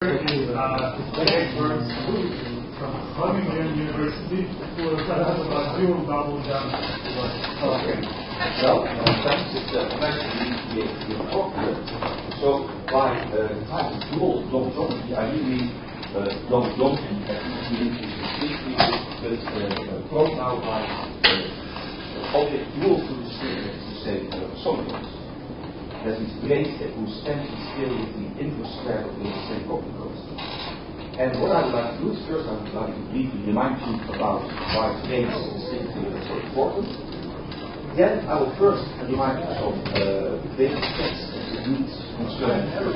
Experts from Birmingham University who will tell us about dual double jump. Okay. Well, thanks. It's a pleasure to be able to talk here. So, by the time of dual double geometry, I really double geometry has been completely close now by object dual to the sphere, that is to say, solenoids. That is planes that whose tension scale is the inverse square of the same coordinates. And what I would like to do is first I would like to briefly remind you about why planes distinctly are so important. Then I will first remind you of basic text and techniques concerning the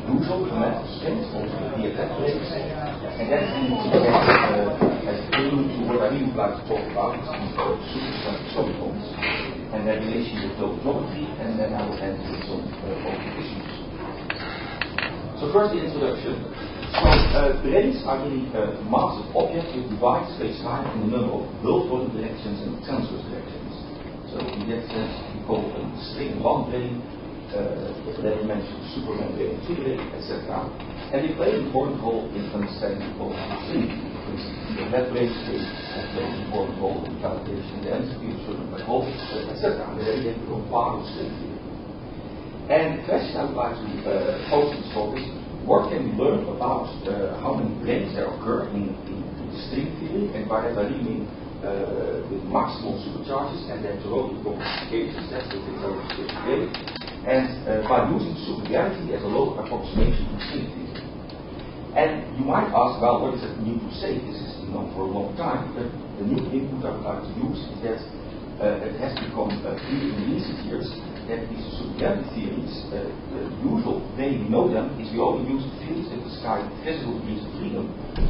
usual geometric strings, also the DFF planes. And then we will get as a prelude to what I really would like to talk about, is the supersonic solenoids and their relation with double geometry, and then I will end with some open issues. So first the introduction. So planes are really massive objects that divide space-time in the number of build volume directions and transverse directions. So in that sense we call a string one plane, that we mentioned superman plane, two plane, etc. And they play an important role in understanding the whole string. For instance, the net plane space plays an important role in calculation of the entropy of certain black holes, etc. And they become part of string theory. And the question I would like to pose this talk is, what can we learn about how many planes there occur in string theory, and by that I really mean with maximal supercharges and their toroidal complications, that's the thing I will discuss today, and by using supergravity as a local approximation to string theory. And you might ask, well, what is it new to say? This is known for a long time, but the new input I would like to use is that it has become clear in recent years that these supergravity theories, the usual way we know them is we only use fields that describe physical degrees of freedom,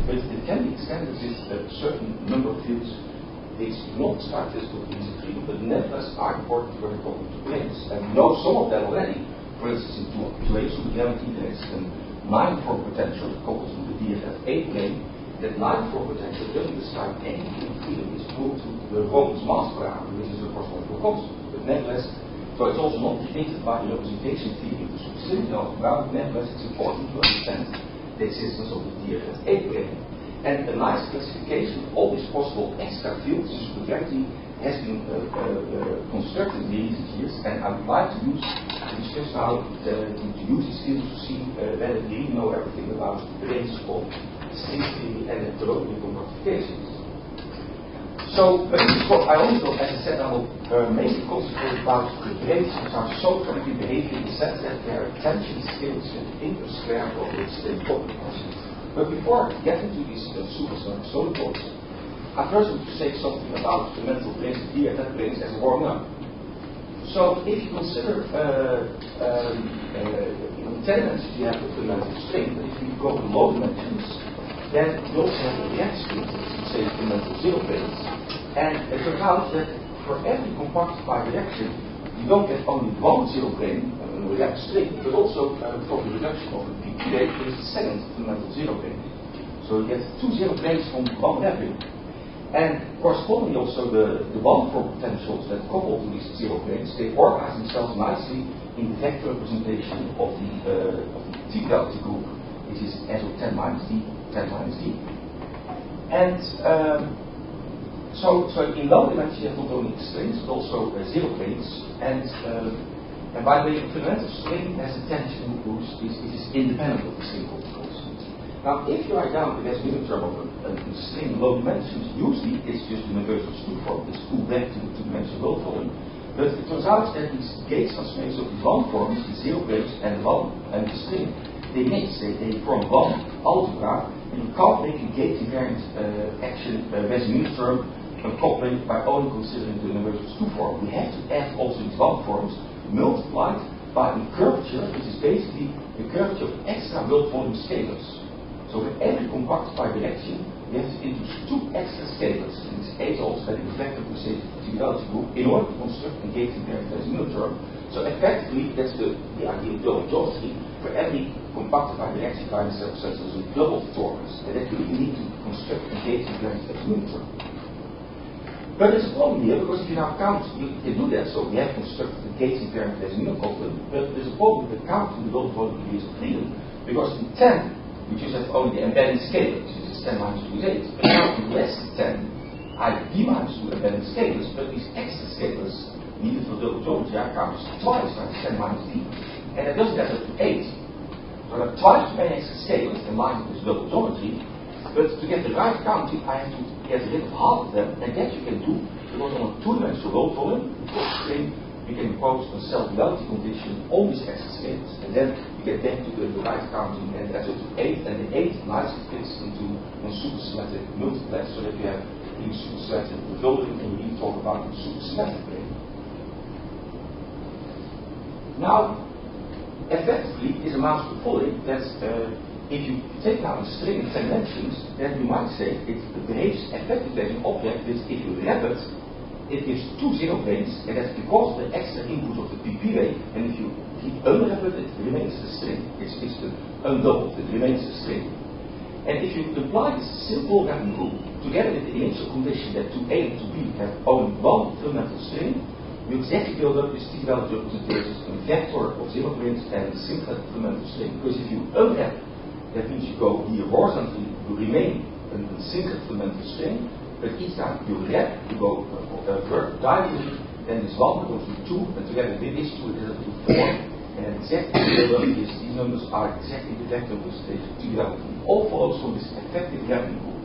but it can be extended with a certain number of fields. It's not describe physical degrees of freedom, but nevertheless are important when it comes to planes. And we know some of them already. For instance, in 2A supergravity, there is a 9-form potential coupled to the DFF8 plane. That 9-form potential doesn't describe any degree of freedom. It's moved to the Romans mass parameter, which is a corresponding constant. But nevertheless, so it's also not dictated by the representation theory of the superstring algebra, but nevertheless it's important to understand the existence of the DFF8 plane. And a nice classification of all these possible extra fields in supergravity has been constructed in recent years, and I would like to discuss how to use these fields to see whether we really know everything about the range of string theory and the toroidal compactifications. So, I also, as I said, I will mainly concentrate about the planes which are so chemically behaving in the sense that their tension scales with the inverse square of the string coordinates. But before getting to these supersonic solenoids, I first want to say something about the fundamental planes, the DFF planes, as a warm-up. So, if you consider in 10 dimensions you have the fundamental string, but if you go to low dimensions, then you also have the react string, say the fundamental zero planes. And it turns out that for every compactified reaction, you don't get only one zero plane, a react string, but also from the reduction of the PPA, there is the second fundamental zero plane. So you get two zero planes from one wrapping. And correspondingly also the one-form potentials that couple to these zero planes, they organize themselves nicely in the vector representation of the T-delta group, which is S of 10 minus D, 10 minus D. And so in low dimensions you have not only strings but also zero planes, and by the way, the fundamental string has a tension which is independent of the string constant. Now, if you write down the Bergshoeff term of a string in low dimensions, usually it's just the universal two form, it's two back to the two-dimensional build volume. But it turns out that these gauge transformations of these one forms, the zero planes and the string, they mix, they form one algebra, and you can't make a gauge invariant action Bergshoeff term coupling by only considering the universal two form. We have to add also these one forms multiplied by the curvature, which is basically the curvature of extra build volume scalars. So for every compactified direction, we have to introduce two extra scalars, and this A is also very reflective of the T-delta group in order to construct a gauge invariant Bergshoeff term. So effectively, that's the idea of double geometry. For every compactified reaction kind of subset, there's a double torus, and that you really need to construct a gauge invariant Bergshoeff term. But there's a problem here, because if you now count, you can do that, so we have constructed the gauge invariant Bergshoeff coupling, but there's a problem with counting the double volume degrees of freedom, because in 10 we just have only the embedding scalars, which is 10 minus 2 is 8. But now in less than 10, I have d minus 2 embedding scalars, but these extra scalars needed for double geometry are counted twice times 10 minus d. And that doesn't add up to 8. So I have twice as many extra scalars in line with this double geometry, but to get the right counting, I have to get rid of half of them, and that you can do because on a two-dimensional roll volume, we can impose a self-duality condition on these extra scalars, and then you get back to the right counting, and that's up to 8, and the 8 nicely fits into a supersymmetric multiplex, so that you have in supersymmetric revolving, and we talk about a supersymmetric plane. Now, effectively, this amounts to the following: that if you take now a string in 10 dimensions, then you might say it behaves effectively as an object, which if you wrap it, it gives two zero planes, and that's because of the extra input of the PP ray, and if you unwrap it, it remains the string. It's the undoubled, it remains the string. And if you apply this simple wrapping rule, together with the initial condition that 2A and 2B have only one fundamental string, you exactly build up this T-value representations, a vector of zero planes and a single fundamental string. Because if you unwrap, that means you go here horizontally, you remain a single fundamental string, but each time you wrap, you go diagonally, then this 1 goes to 2, and together with this 2 it is up to 4, and exactly these numbers are exactly the vector representation of T-value. All follows from this effective wrapping rule.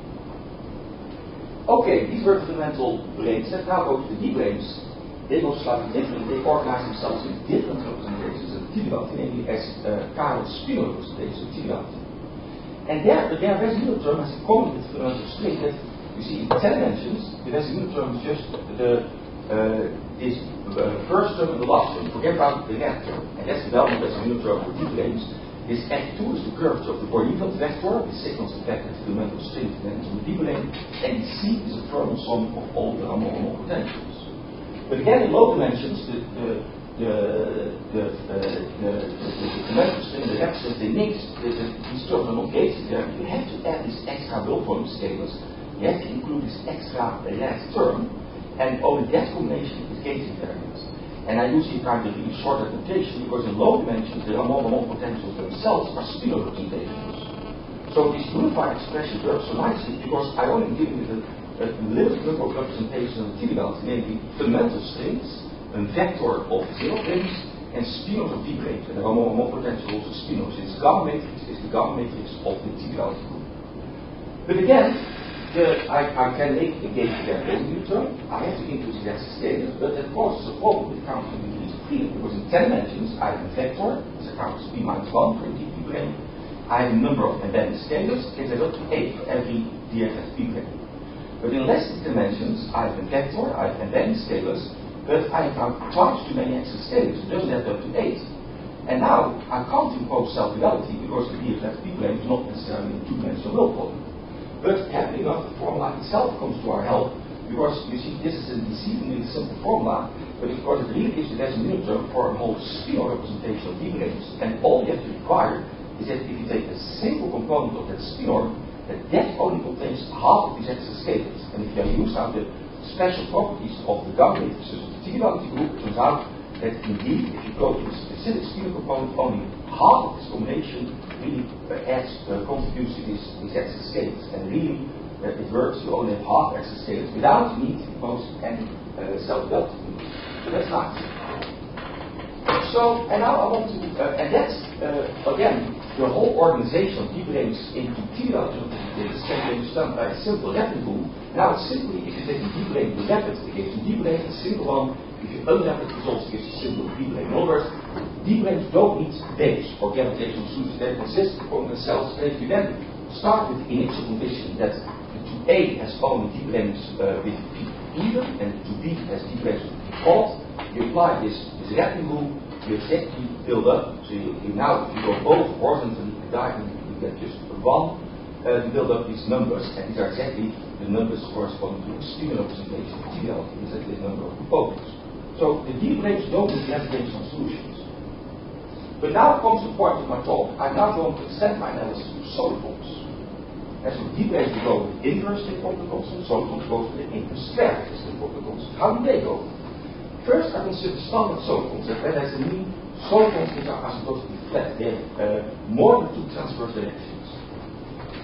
Okay, these were fundamental branes. Let's now go to the D-branes. They go slightly different. They organize themselves in different representations of T-value, namely as Karel Spino representations of T-value. And their residual term has a common with fundamental string that you see in 10 dimensions. The residual term is just this first term and the last term. Forget about the red term. And that's the well-known residual term for D-branes. This F2 is the curvature of the Borneveld vector. This signals the fact that the fundamental string is then to the D-brane. And C is a formal sum of all the harmonic potentials. But again, in low dimensions, the fundamental string, the represent, they mix, these terms are not gated there. You have to add this extra low volume scalars. You have to include this extra red term, and only that combination is gated variance. And I use here kind of a really short application because in low dimensions, the harmonic potentials themselves are spinor representations. So this unified expression works so nicely because I only give you a limited number of representations of T-value, namely fundamental strings, a vector of zero planes, and spinors of D-branes. And there are more potential also spinors. Its gamma matrix is the gamma matrix of the T-value group. But again, I can make a gauge there residue term. I have to introduce that scalars, but that causes a problem with counting degrees of freedom, because in 10 dimensions I have a vector, so count p minus 1 for a D-brane. I have a number of embedded scalars, it adds up to 8 for every DFS B-brane. But in less dimensions, I have a vector, I have embedded scalars, but I have twice too many extra scalars, it doesn't add up to 8. And now I can't impose self-duality because the DFS B-brane is not necessarily a two-dimensional roll volume. But happily enough, the formula itself comes to our help, because you see this is a deceivingly simple formula, but of course it really gives the decimal term for a whole spinor representation of D-branes, and all you have to require is that if you take a single component of that spinor, that only contains half of these extra scalars. And if you use now the special properties of the gamma matrices of the T-duality group, it turns out that indeed, if you go to a specific spinor component, only half of this combination really contributes to these extra scalars. And really, it works, you only have half extra scalars without the need to impose any self-duality. So that's nice. So, and now I want to, and that's, again, the whole organization of D-branes into T-duality representations can be understood by a simple wrapping rule. Now it's simply, if you take a D-brane, you wrap it, it gives a D-brane, a single one. If you unwrap it, it also gives a simple D-brane. In other words, D-branes don't need base or gravitational solutions. They consist of themselves. And if you then start with the initial condition that the 2A has only D-branes with P even, and 2B has D-branes with P odd, you apply this wrapping rule, you exactly build up. So you now, if you go both horizontally and diagonally, you get just one. You build up these numbers, and these are exactly the numbers corresponding to a spinor representation of T-duality, exactly the number of components. So the D-branes don't need gravitational solutions. But now comes the point of my talk. I'm now going to extend my analysis to solitons. As for D-branes, we go with inverse state-formula constant, solitons go with the inverse square state-formula constant. How do they go? First, I consider standard solitons. That has a mean solitons which are supposed to be flat. They have more than two transverse directions.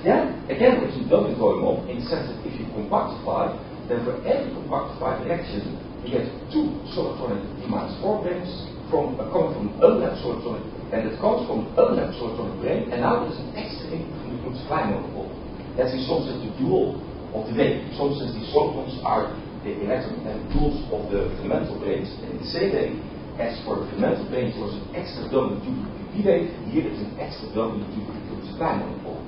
then, again, there's a doubling going on in the sense that if you compactify, then for every compactified direction, you get two solitonic d-4 brains coming from an unlapped solitonic, and it comes from an unlapped solitonic brain, and now there's an extra input from the group's Klein monopole. That's in some sense the dual of the wave. In some sense, these solitons are the electromagnetic duals of the fundamental brains, and in the same way as for the fundamental brains, there was an extra doubling due to the PP wave, here there's an extra doubling due to the group's Klein monopole.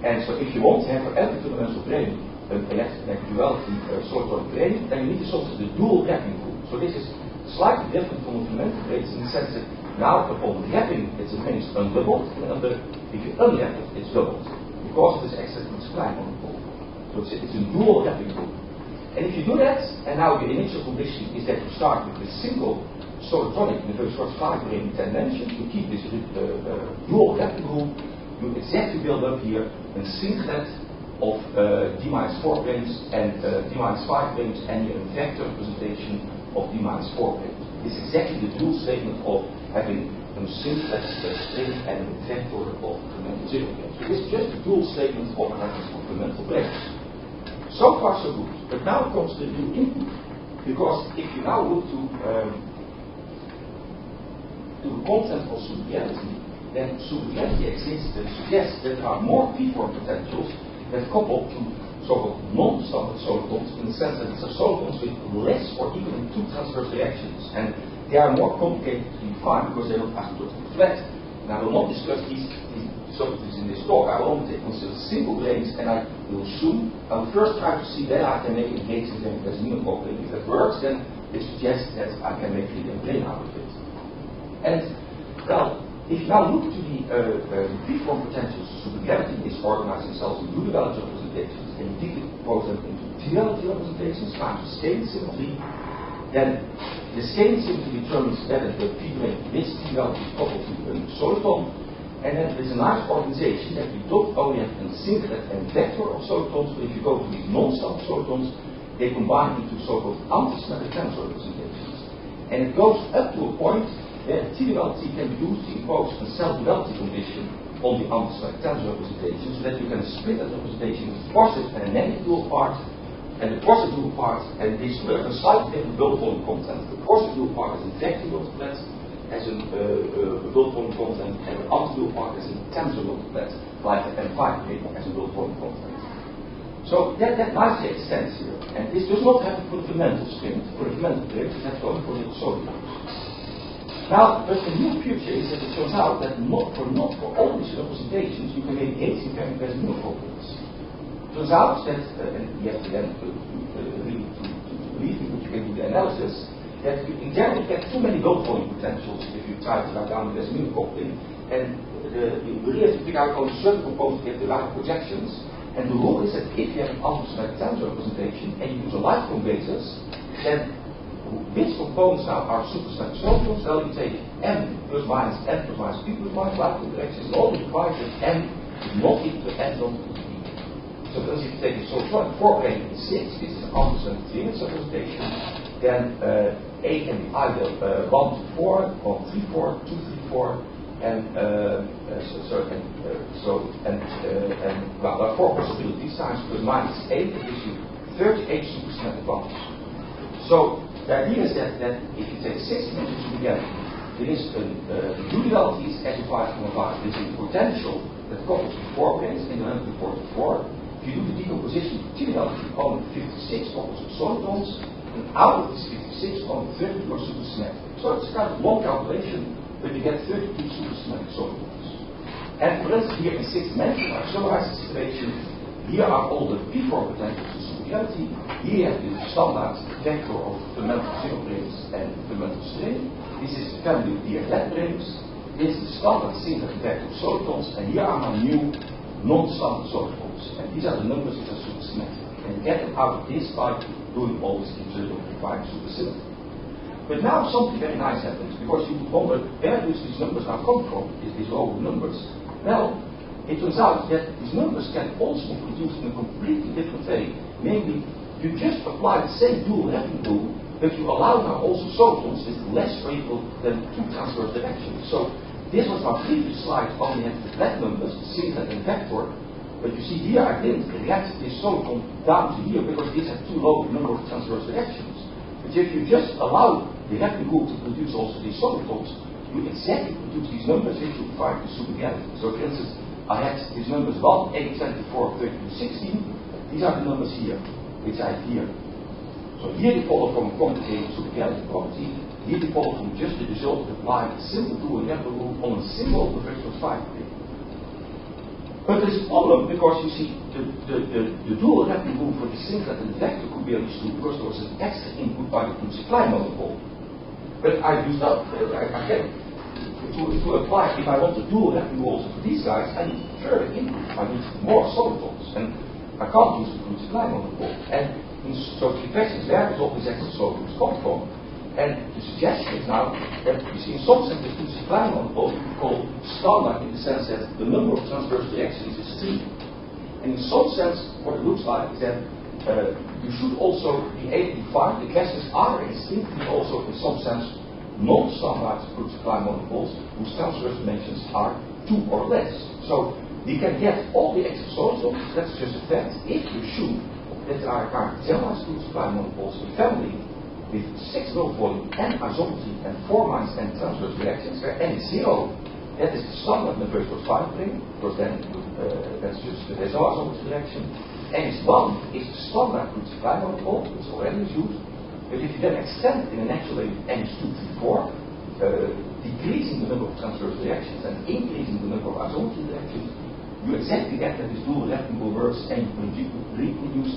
And so if you want to have for every fundamental brain an electromagnetic duality solitonic brain, then you need to solve the dual wrapping rule. So this is slightly different from the fundamental brains in the sense that now upon wrapping it's remains undoubled, and if you unwrap it, it's doubled. Because of this extra Klein monopole. So it's a dual wrapping rule. And if you do that, and now the initial condition is that you start with a single solitonic in the very short 5 brain 10 mentioned, you keep this dual wrapping rule, you exactly build up here a singlet of d-4 brains and d-5 brains and a vector representation of d-4 brains. It's exactly the dual statement of having a singlet string and a vector of fundamental zero brains. So this is just a dual statement of fundamental brains. So far so good. But now comes the new input. Because if you now look to the content of superreality, then superreality exists that suggests that there are more p-form potentials that couple to so-called non-standard solitons in the sense that these are solitons with less or even 2 transverse directions, and they are more complicated to define because they're not asymptotically flat. And I will not discuss these solitons in this talk. I will only consider single brains, and I will first try to see whether I can make a gauge as a coupling. If that works, then it suggests that I can make a brain out of it. And well, if you now look to the p-form potentials of supergravity, is organized themselves in duality representations and you decompose them into duality representations times the scaling symmetry, then the scaling symmetry determines whether the p-brain with duality is coupled to a soliton, and then there's a nice organization that we don't only have a singlet and vector of solitons, but if you go to these non-standard solitons, they combine into so-called antisymmetric tensor representations. And it goes up to a point that T-duality can be used to impose a self-duality condition on the antisymmetric tensor representation so that you can split that representation into positive and a negative dual part, and the positive dual part, and these two have a slightly different build volume content. The positive dual part is a vector multiplet, has a build volume content, and the anti-dual part is a tensor multiplet, like the M5 has a build volume content. So that nicely extends here, and this does not happen for the fundamental string, for the fundamental brains, it has only for the solitons. Now, but the new feature is that it turns out that not for all these representations you can make asymmetric Casimir couplings. It turns out that, and you have to then really to believe me, but you can do the analysis, that you in general get too many build volume potentials if you try to write down the Casimir coupling, and you really have to figure out only certain components get the right projections. And the rule is that if you have an antisymmetric tensor representation and you use a Lightcomb basis, then which components now are supersymmetric solitons? Well, you take m plus minus n plus minus p plus minus Lightcomb directions, and all requires that m is not equal to n not equal to p. So if you take a solitonic 4 brain in 6, this is an antisymmetric three-inch representation, then A can be either 1 to 4, 1 3 4, 2 3 4, and well, there are 4 possibilities times plus minus 8, that gives you 38 supersymmetric bundles. So the idea is that if you take 6 dimensions together, there is a duality is as defined from above. There is a potential that couples to 4 brains in the 144. If you do the decomposition of T-duality, only 56 couples of solitons, and out of this 56, only 32 are supersymmetric. So it's kind of long calculation, but you get 32 supersymmetric solitons. And for instance, here in 6 dimensions, I summarize the situation. Here are all the p-form potentials of superreality. Here you have the standard vector of fundamental zero brains and fundamental string. This is the family of DFZ brains. This is the standard singlet vector of solitons. And here are my new non-standard solitons. And these are the numbers which are supersymmetric. And you get them out of this by doing all this considerable required supersymmetry. But now something very nice happens, because you wonder where do these numbers now come from, these lower numbers. Well, it turns out that these numbers can also be produced in a completely different way. Namely, you just apply the same dual wrapping rule, but you allow now also solitons with less or equal than 2 transverse directions. So this was my previous slide, only had the flat numbers, the singlet and vector, But you see here, I didn't get this soliton down to here because this has too low number of transverse directions. But if you just allow the Happy group to produce also these solitons, you exactly produce these numbers if you find the supergalactic. So for instance, I had these numbers 1, 8, 24, 32, 16. These are the numbers here, which I have here. So here they follow from a quantitative supergalactic property. Here they follow from just the result of applying a simple dual Happy group on a single Bergshoeff 5 plane. But there's a problem because you see the dual Happy group for the singlet and the vector could be understood because there was an extra input by the supply monopole. But I used up, I can to apply, if I want to dual Happy group also for these guys, I need further input. I need more solitons. And I can't use the supply monopole. And so the question is where does all these extra solitons come from? And the suggestion is now that you see in some sense the supply monopole we call standard in the sense that the number of transverse directions is 3. And in some sense what it looks like is that you should also be able to find the classes are instinctively also in some sense non-standard supply monopoles whose transverse dimensions are 2 or less. So we can get all the extra solitons, that's just a fact, if you assume that there are generalized supply monopoles in family with 6 null volume and isometry and 4 minus n transverse directions, where n is 0, that is the standard in the Bergshoeff 5 plane, because then that's just there's no isometry direction. N is 1 is the standard group supply monopole, which already is used. But if you then extend in a natural way n is 2, 3, 4, decreasing the number of transverse directions and increasing the number of isometry directions, you exactly get that this dual rectangle works and you reproduce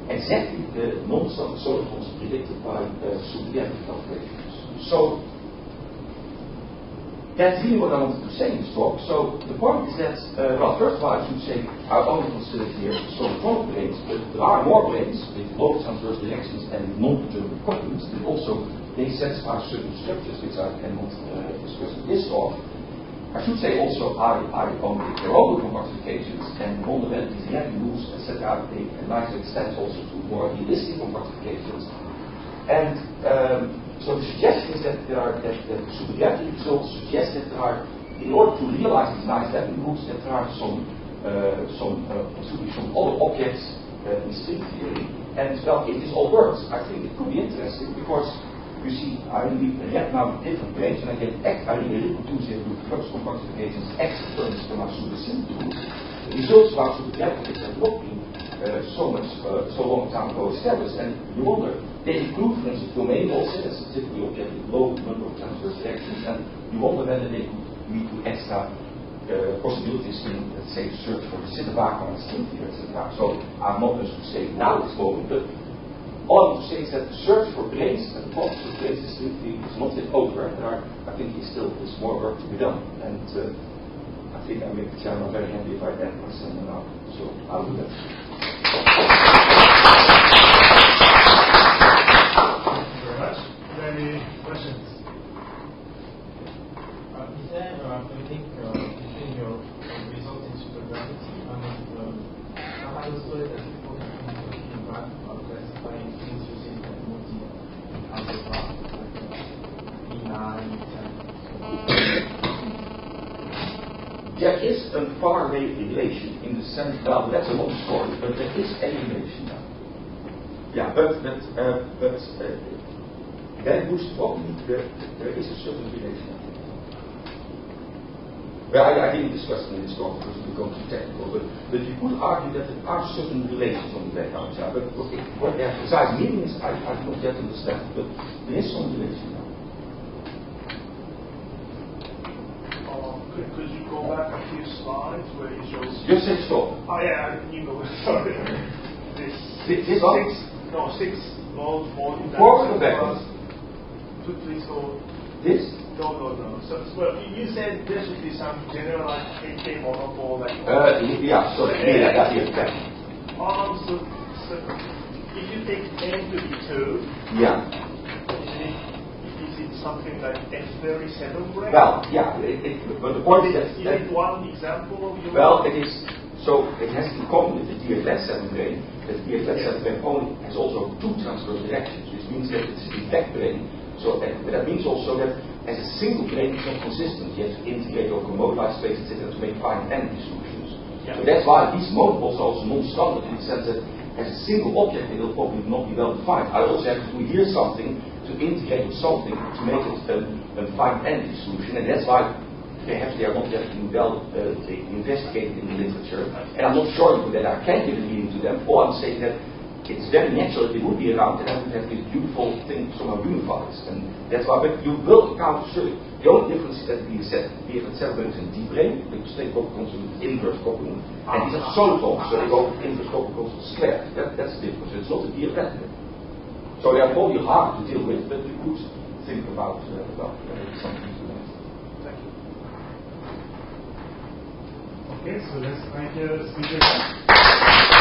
exactly the non-standard solitons predicted by supergalactic calculations. So that's really what I wanted to say in this talk. So the point is that, well, first of all, I should say I only consider here solitonic planes, but there are more planes with low transverse directions and non-determinate quantities, but also they satisfy certain structures which I cannot discuss in this talk. I should say also I only theoretical compactifications and non-relativities Happy rules, etc. They a nice extent also to more realistic compactifications. And so the suggestion is that there are that supergalactic results suggest that there are, in order to realize these nice Happy rules, that there are some other objects in string theory. And well, if this all works, I think it could be interesting because you see, I read now different planes and I really reproduce it with flux compactifications, extra terms from our supersymmetry. The results of our supergalactics have not been so long time ago established, and you wonder, they include, for instance, domain also, that's a typical object with low number of transverse directions, and you wonder whether they could lead to extra possibilities in, let's say, search for the Sitter-Wagner and string theory, etc. So I'm not going to say now this moment, but all I want to say is that the search for brains and the problems of brains is not yet over. I think there's more work to be done. And I think I make the chairman very happy if I end my seminar now. So I'll do that. Thank you very much. Any questions? Is there a link between your results in supergravity and I understood that people can be classifying things using the multi-algebra, like B9, There is a far-away relation in the sense, well, that's a long story, but there is a relation now. Yeah, but that would probably, there is a certain relation. Well, I didn't discuss it in this talk because we're going too technical, but you could argue that there are certain relations on the background, yeah, but what their precise meaning is, I do not yet understand, but there is some relation now. Could you go back a few slides where it shows... Just say stop. Oh yeah, you know, sorry. This one? Six modes, more... Forward or backwards? Please go... This? No. So, well, you said there should be some generalized AK monopole like... Yeah, so yeah. So if you take n to be 2... Yeah. Is it something like F37 brain? Well, yeah, but the point is that... Is it one example of your... Well, it is... So it has in common with the DFZ7 brain that the DFZ7 brain only has also 2 transverse directions, which means that it's a defect brain. So that means also that as a single brain it's not consistent. You have to integrate over moduli space, etc., to make fine n distributions. So that's why these monopoles are also non-standard in the sense that as a single object it will probably not be well defined. I also have to do here something to integrate with something to make it a finite solution, and that's why perhaps they are not yet well investigated in the literature. And I'm not showing you that I can give a meaning to them, or I'm saying that it's very natural that they would be around and I would have this beautiful thing somehow unified. And that's why, but you will encounter certain. The only difference is that we have several elements in deep brain, which take couples with inverse coupling, and these are solitons, so they go with inverse coupling squared. That's the difference. It's not a theoretical. So they are probably hard to deal with, but we could think about something to that. Thank you. Okay, so let's thank you, speaker.